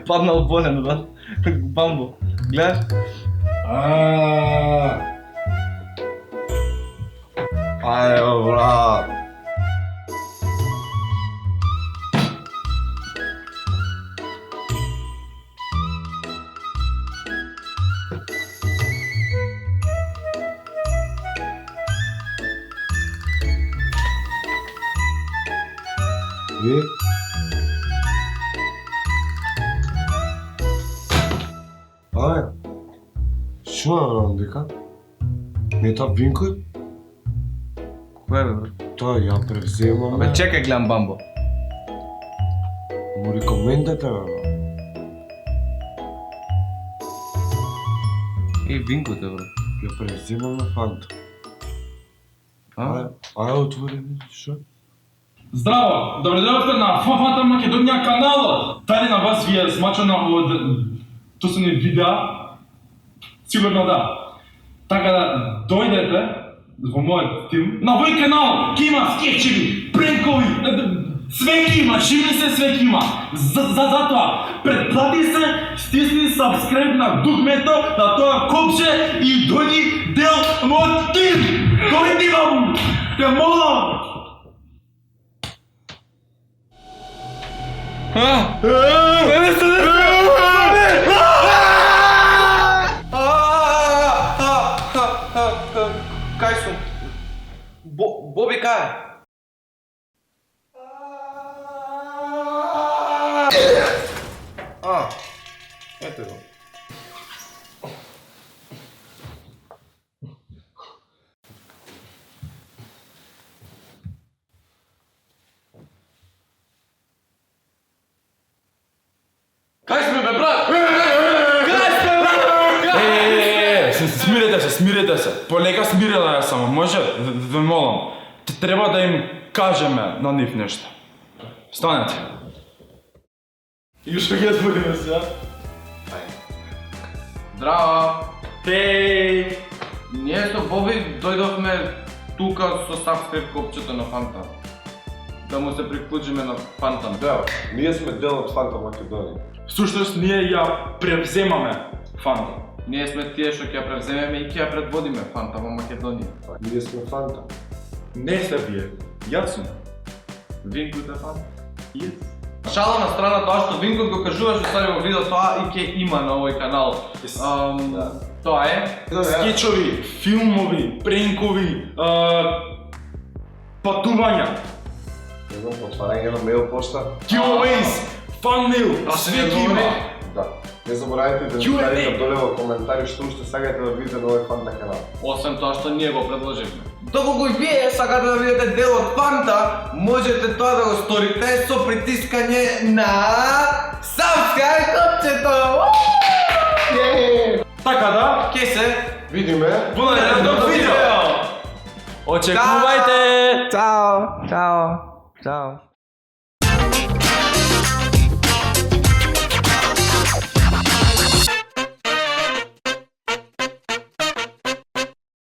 Паднал болен, брат. Бамбо. Гледаш? Ајо, брат. Ви? Шо е дека? Не та Винко? Кој е, брат? Тоа ја превземаме. Чекај, гледам Бамбо. Му рекомендате, бе. Винко те, брат. Ја превземаме Фанта. А? Ајде отвори, шо? Здраво! Добре дојдовте на Фанта Македонија каналот. Дали на вас ви е смачено од тусни видеа? Сигурно да. Така да дојдете во мојот тим. На мој канал ќе има скечеви, пренкови, све ќе има, шири се све ќе има. Затоа претплати се, стисни сабскрайб на дугмето, на тоа копче и дојди дел мојот тим. Дојди вам! Те молам! Кај сум? Боби кај? Ето го. Кај сме, бе, брат? Кај сме, брат? Смирете се. Полека смирена ја само, може? Ве молам. Треба да им кажеме на нив нешто. Станете. И што ќе збориме сега? Здраво! Хеј! Ние со Боби дојдовме тука со сабскрип копчето на Фанта. Да му се приклучиме на Фанта. Да, ние сме дел од Фанта Македонија. Всушност ние ја превземаме Фанта. Ние сме тие што ќе ја превземеме и ќе ја предводиме Фанта во Македонија. Ние сме Фанта. Не се вие, јас сум. Винко е Фанта. Yes. Шала на страна тоа што Винко го кажуваш устари во видео тоа и ќе има на овој канал. Тоа е. Скечови, филмови, пренкови, патувања, Не знам, отварање на мейл пошта. giveaways, фан мейл, све ќе има. Да. Не заборавајте да ни ставите доле во коментари што уште сакате да видите на овој Фанта канал. Освен тоа што ние го предложивме. Доколку и вие сакате да видите дел од Фанта, можете тоа да го сторите со притискање на subscribe копчето. Така да, Ке се Видиме. во наредното видео. Очекувајте! Чао! Чао! Чао!